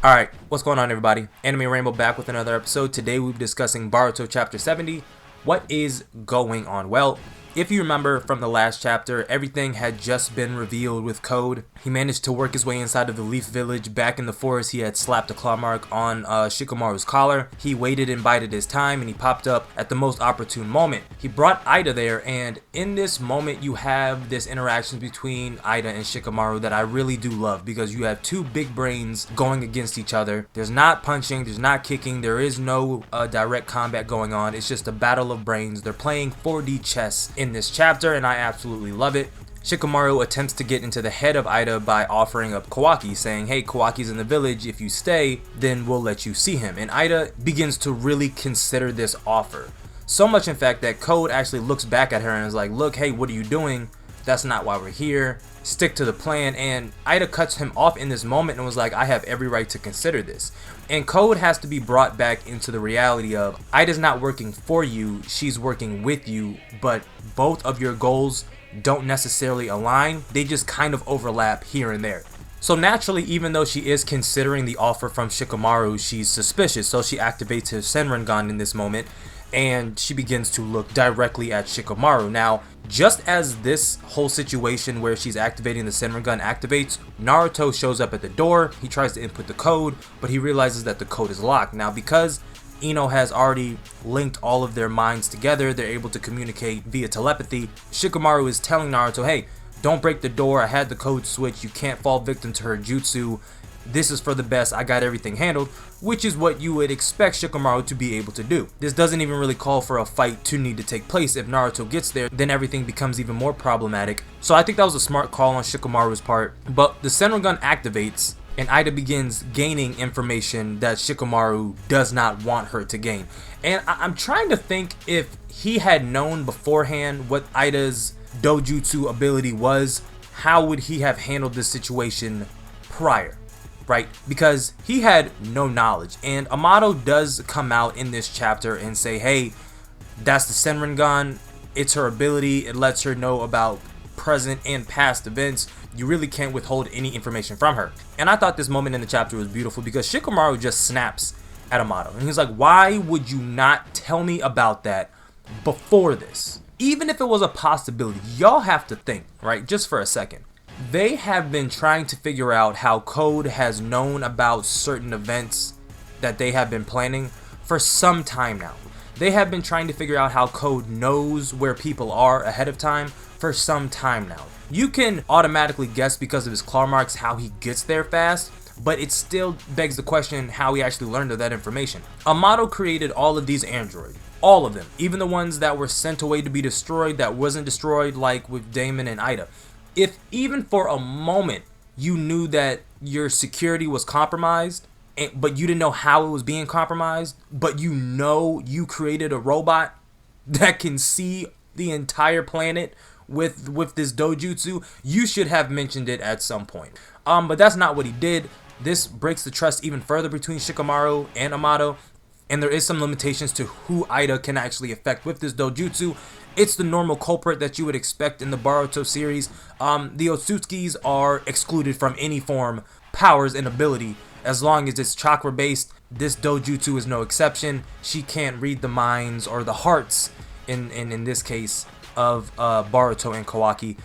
Alright, what's going on everybody? Anime Rainbow back with another episode. Today we'll be discussing Boruto chapter 70. What is going on? Well, if you remember from the last chapter, everything had just been revealed with Code. He managed to work his way inside of the Leaf Village. Back in the forest, he had slapped a claw mark on Shikamaru's collar. He waited and bided his time, and he popped up at the most opportune moment. He brought Eida there, and in this moment, you have this interaction between Eida and Shikamaru that I really do love, because you have two big brains going against each other. There's not punching, there's not kicking, there is no direct combat going on. It's just a battle of brains. They're playing 4D chess in this chapter, and I absolutely love it. Shikamaru attempts to get into the head of Eida by offering up Kawaki, saying, hey, Kawaki's in the village, if you stay, then we'll let you see him. And Eida begins to really consider this offer. So much in fact that Code actually looks back at her and is like, look, hey, what are you doing? That's not why we're here. Stick to the plan. And Eida cuts him off in this moment and was like, I have every right to consider this. And Code has to be brought back into the reality of Ida's not working for you, she's working with you, but both of your goals don't necessarily align. They just kind of overlap here and there. So naturally, even though she is considering the offer from Shikamaru, she's suspicious. So she activates her Senringan in this moment, and she begins to look directly at Shikamaru. Now, just as this whole situation where she's activating the Senringan activates, Naruto shows up at the door. He tries to input the code, but he realizes that the code is locked. Now, because Ino has already linked all of their minds together, they're able to communicate via telepathy. Shikamaru is telling Naruto, hey, don't break the door, I had the code switch, you can't fall victim to her jutsu, this is for the best, I got everything handled, which is what you would expect Shikamaru to be able to do. This doesn't even really call for a fight to need to take place. If Naruto gets there, then everything becomes even more problematic. So I think that was a smart call on Shikamaru's part, but the Senringan activates, and Eida begins gaining information that Shikamaru does not want her to gain. And I'm trying to think if he had known beforehand what Eida's dojutsu ability was, how would he have handled this situation prior, right? Because he had no knowledge. And Amado does come out in this chapter and say, hey, that's the Senringan, it's her ability, it lets her know about present and past events. You really can't withhold any information from her. And I thought this moment in the chapter was beautiful because Shikamaru just snaps at Amado. And he's like, why would you not tell me about that before this? Even if it was a possibility, y'all have to think, right? Just for a second. They have been trying to figure out how Code has known about certain events that they have been planning for some time now. They have been trying to figure out how Code knows where people are ahead of time for some time now. You can automatically guess because of his claw marks how he gets there fast, but it still begs the question how he actually learned of that information. Amado created all of these androids, all of them, even the ones that were sent away to be destroyed that wasn't destroyed, like with Damon and Eida. If even for a moment you knew that your security was compromised, but you didn't know how it was being compromised, but you know you created a robot that can see the entire planet with this dojutsu, you should have mentioned it at some point. But that's not what he did. This breaks the trust even further between Shikamaru and Amado, and there is some limitations to who Eida can actually affect with this dojutsu. It's the normal culprit that you would expect in the Boruto series. The Otsutskis are excluded from any form, powers, and ability. As long as it's chakra based, this dojutsu is no exception. She can't read the minds or the hearts in this case of Boruto and Kawaki,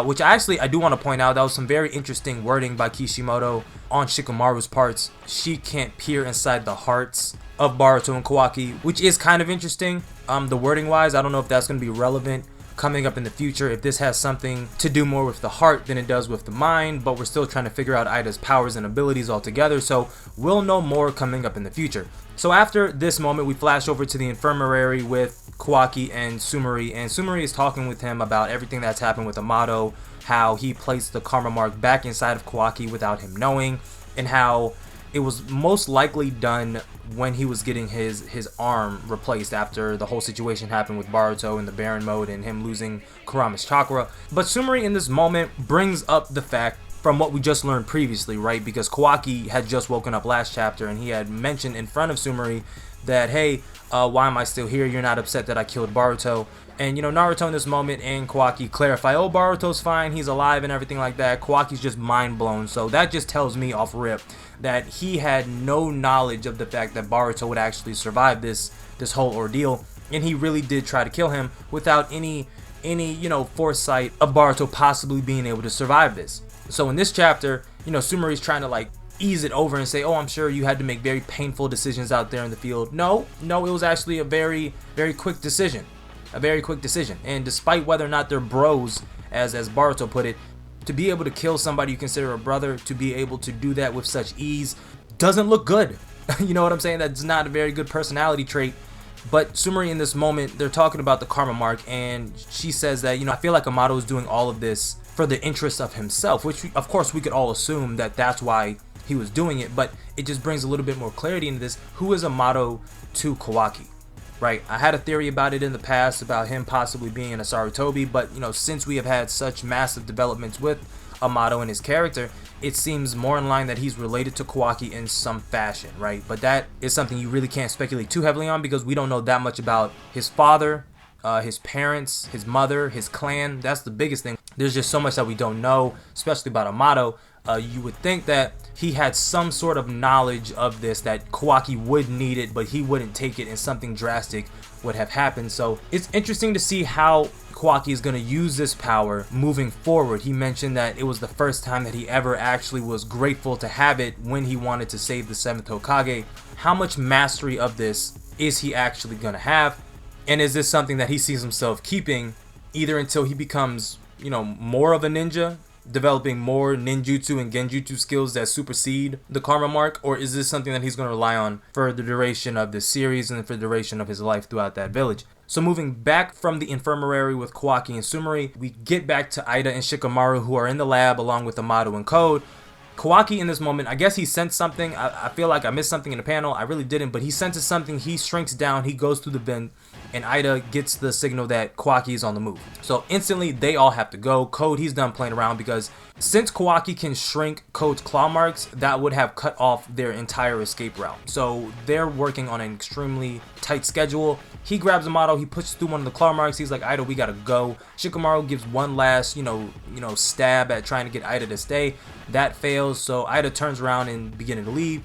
which I do want to point out, that was some very interesting wording by Kishimoto on Shikamaru's parts. She can't peer inside the hearts of Boruto and Kawaki, which is kind of interesting. The wording wise, I don't know if that's going to be relevant coming up in the future, if this has something to do more with the heart than it does with the mind, but we're still trying to figure out Ida's powers and abilities altogether, so we'll know more coming up in the future. So after this moment, we flash over to the infirmary with Kawaki and Sumari, and Sumari is talking with him about everything that's happened with Amado, how he placed the karma mark back inside of Kawaki without him knowing, and how it was most likely done when he was getting his arm replaced after the whole situation happened with Boruto in the Baron mode and him losing Kurama's chakra. But Sumari in this moment brings up the fact from what we just learned previously, right? Because Kawaki had just woken up last chapter and he had mentioned in front of Sumari that, hey, why am I still here? You're not upset that I killed Boruto. And, you know, Naruto in this moment and Kawaki clarify, oh, Boruto's fine, he's alive and everything like that. Kawaki's just mind blown. So that just tells me off rip that he had no knowledge of the fact that Boruto would actually survive this whole ordeal. And he really did try to kill him without any you know, foresight of Boruto possibly being able to survive this. So in this chapter, you know, Sumeri's trying to like ease it over and say, oh, I'm sure you had to make very painful decisions out there in the field. No, it was actually a very quick decision. A very quick decision. And despite whether or not they're bros, as Boruto put it, to be able to kill somebody you consider a brother, to be able to do that with such ease, doesn't look good. You know what I'm saying? That's not a very good personality trait. But Sumeri in this moment, they're talking about the karma mark, and she says that, you know, I feel like Amado is doing all of this for the interest of himself, which of course we could all assume that that's why he was doing it, but it just brings a little bit more clarity into this. Who is Amado to Kawaki? Right, I had a theory about it in the past about him possibly being a Sarutobi, but you know, since we have had such massive developments with Amado and his character, it seems more in line that he's related to Kawaki in some fashion, right? But that is something you really can't speculate too heavily on because we don't know that much about his father, his parents, his mother, his clan. That's the biggest thing. There's just so much that we don't know, especially about Amado. You would think that he had some sort of knowledge of this, that Kawaki would need it, but he wouldn't take it and something drastic would have happened. So it's interesting to see how Kawaki is going to use this power moving forward. He mentioned that it was the first time that he ever actually was grateful to have it when he wanted to save the 7th Hokage. How much mastery of this is he actually going to have? And is this something that he sees himself keeping either until he becomes, you know, more of a ninja, developing more ninjutsu and genjutsu skills that supersede the karma mark, or is this something that he's going to rely on for the duration of this series and for the duration of his life throughout that village? So moving back from the infirmary with Kawaki and Sumeri, we get back to Eida and Shikamaru, who are in the lab along with Amado and Code. Kawaki in this moment, I guess he sensed something. I feel like I missed something in the panel. I really didn't, but he senses something. He shrinks down. He goes through the vent, and Eida gets the signal that Kawaki is on the move. So instantly, they all have to go. Code, he's done playing around because since Kawaki can shrink Code's claw marks, that would have cut off their entire escape route. So they're working on an extremely tight schedule. He grabs Amado, he pushes through one of the claw marks. He's like, Eida, we gotta go. Shikamaru gives one last, you know, stab at trying to get Eida to stay. That fails, so Eida turns around and beginning to leave.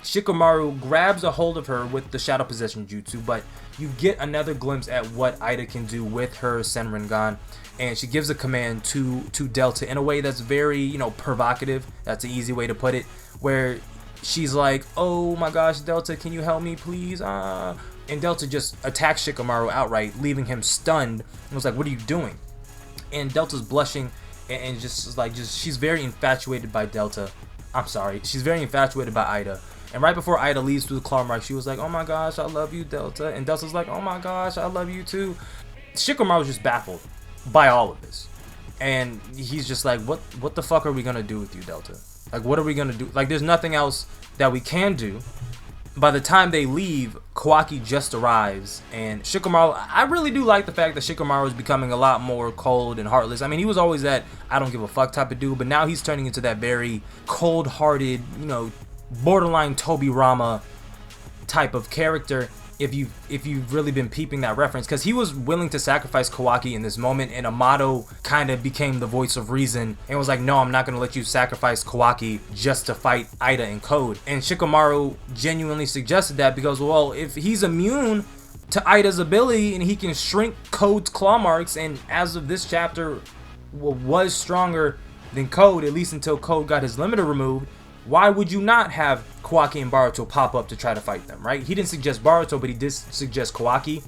Shikamaru grabs a hold of her with the Shadow Possession Jutsu, but you get another glimpse at what Eida can do with her Senringan, and she gives a command to Delta in a way that's very, you know, provocative. That's an easy way to put it, where she's like, oh my gosh, Delta, can you help me please? And Delta just attacks Shikamaru outright, leaving him stunned. And was like, what are you doing? And Delta's blushing and just like, she's very infatuated by Delta. I'm sorry, she's very infatuated by Eida. And right before Eida leaves through the claw mark, she was like, oh my gosh, I love you, Delta. And Delta's like, oh my gosh, I love you too. Shikamaru's just baffled by all of this. And he's just like, what the fuck are we gonna do with you, Delta? Like, what are we gonna do? Like, there's nothing else that we can do. By the time they leave, Kawaki just arrives, and Shikamaru, I really do like the fact that Shikamaru is becoming a lot more cold and heartless. I mean, he was always that I don't give a fuck type of dude, but now he's turning into that very cold-hearted, you know, borderline Tobirama type of character. If you've really been peeping that reference, because he was willing to sacrifice Kawaki in this moment, and Amado kind of became the voice of reason and was like, no, I'm not going to let you sacrifice Kawaki just to fight Eida and Code. And Shikamaru genuinely suggested that because, well, if he's immune to Aida's ability and he can shrink Code's claw marks, and as of this chapter was stronger than Code, at least until Code got his limiter removed, why would you not have Kawaki and Boruto pop up to try to fight them, right? He didn't suggest Boruto, but he did suggest Kawaki,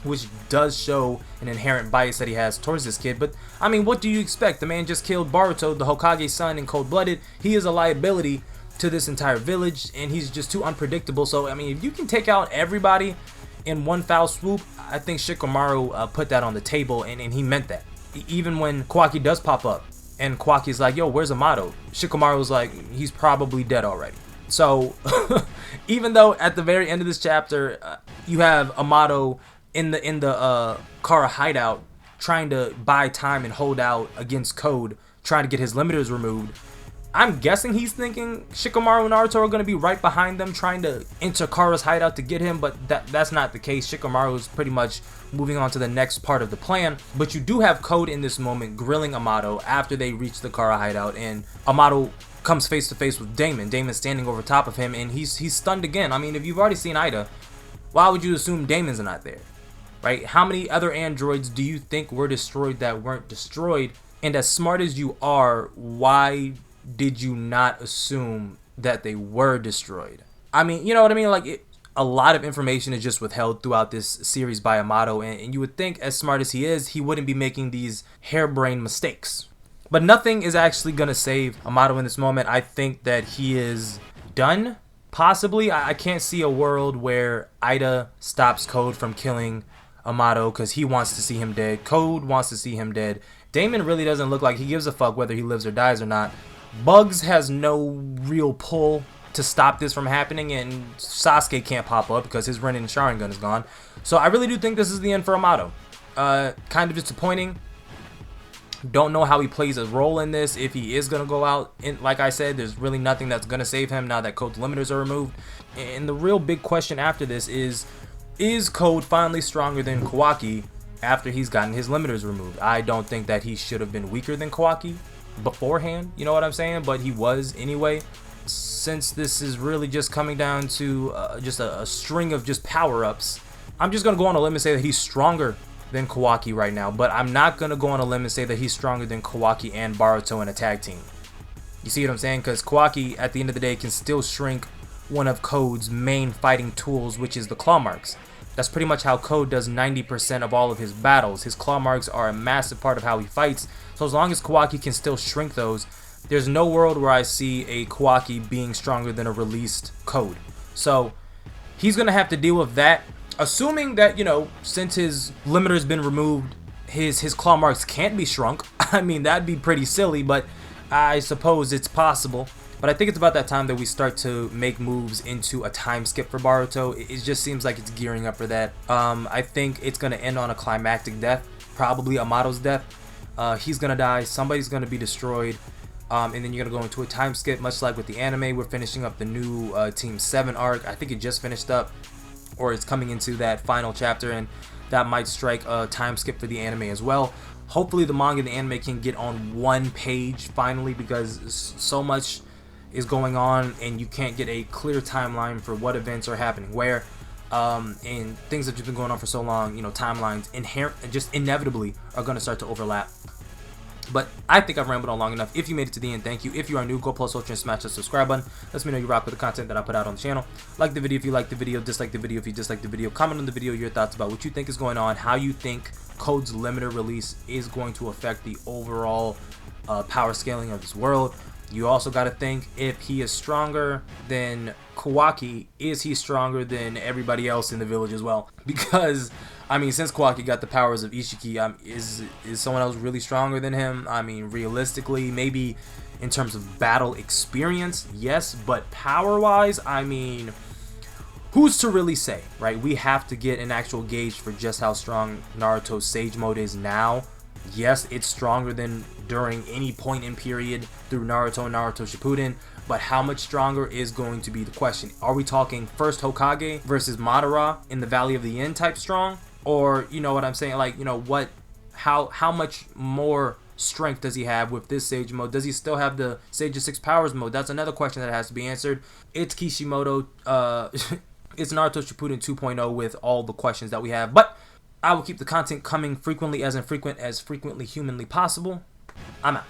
which does show an inherent bias that he has towards this kid. But, I mean, what do you expect? The man just killed Boruto, the Hokage's son, in cold-blooded. He is a liability to this entire village, and he's just too unpredictable. So, I mean, if you can take out everybody in one foul swoop, I think Shikamaru put that on the table, and he meant that. Even when Kawaki does pop up, and Kawaki's like, yo, where's Amado? Shikamaru's like, he's probably dead already. So, even though at the very end of this chapter, you have Amado in the Kara hideout trying to buy time and hold out against Code, trying to get his limiters removed, I'm guessing he's thinking Shikamaru and Naruto are going to be right behind them trying to enter Kara's hideout to get him, but that's not the case. Shikamaru is pretty much moving on to the next part of the plan, but you do have Code in this moment grilling Amado after they reach the Kara hideout, and Amado comes face to face with Damon. Damon's standing over top of him, and he's stunned again. I mean, if you've already seen Eida, why would you assume Damon's not there, right? How many other androids do you think were destroyed that weren't destroyed? And as smart as you are, why did you not assume that they were destroyed? I mean, you know what I mean? Like, a lot of information is just withheld throughout this series by Amado, and you would think, as smart as he is, he wouldn't be making these harebrained mistakes. But nothing is actually going to save Amado in this moment. I think that he is done. Possibly. I can't see a world where Eida stops Code from killing Amado because he wants to see him dead. Code wants to see him dead. Damon really doesn't look like he gives a fuck whether he lives or dies or not. Bugs has no real pull to stop this from happening, and Sasuke can't pop up because his Renin Sharingan is gone. So I really do think this is the end for Amado. Kind of disappointing. Don't know how he plays a role in this. If he is going to go out, and like I said, there's really nothing that's going to save him now that Code's limiters are removed. And the real big question after this is Code finally stronger than Kawaki after he's gotten his limiters removed? I don't think that he should have been weaker than Kawaki beforehand, you know what I'm saying? But he was anyway. Since this is really just coming down to just a string of just power-ups, I'm just going to go on a limb and say that he's stronger than Kawaki right now, but I'm not going to go on a limb and say that he's stronger than Kawaki and Boruto in a tag team. You see what I'm saying? Because Kawaki, at the end of the day, can still shrink one of Code's main fighting tools, which is the claw marks. That's pretty much how Code does 90% of all of his battles. His claw marks are a massive part of how he fights, so as long as Kawaki can still shrink those, there's no world where I see a Kawaki being stronger than a released Code. So he's going to have to deal with that. Assuming that, you know, since his limiter's been removed, his claw marks can't be shrunk. I mean, that'd be pretty silly, but I suppose it's possible. But I think it's about that time that we start to make moves into a time skip for Boruto. It just seems like it's gearing up for that. I think it's going to end on a climactic death, probably Amado's death. He's going to die, somebody's going to be destroyed, and then you're going to go into a time skip, much like with the anime. We're finishing up the new Team 7 arc. I think it just finished up, or it's coming into that final chapter, and that might strike a time skip for the anime as well. Hopefully the manga and the anime can get on one page finally, because so much is going on and you can't get a clear timeline for what events are happening where, and things have just been going on for so long. You know, timelines just inevitably are going to start to overlap. But I think I've rambled on long enough. If you made it to the end, thank you. If you are new, go plus ultra and smash that subscribe button. Let me know you rock with the content that I put out on the channel. Like the video if you like the video, dislike the video if you dislike the video. Comment on the video your thoughts about what you think is going on, how you think Code's limiter release is going to affect the overall power scaling of this world. You also got to think, if he is stronger than Kawaki, is he stronger than everybody else in the village as well? Because, I mean, since Kawaki got the powers of Ishiki, is someone else really stronger than him? I mean, realistically, maybe in terms of battle experience, yes, but power-wise, I mean, who's to really say, right? We have to get an actual gauge for just how strong Naruto's Sage Mode is now. Yes, it's stronger than during any point in period through Naruto and Naruto Shippuden, but how much stronger is going to be the question. Are we talking first Hokage versus Madara in the Valley of the End type strong? Or, you know what I'm saying, like, you know, how much more strength does he have with this Sage Mode? Does he still have the Sage of 6 Powers mode? That's another question that has to be answered. It's Kishimoto, it's Naruto Shippuden 2.0 with all the questions that we have, but I will keep the content coming frequently as frequently humanly possible. I'm out.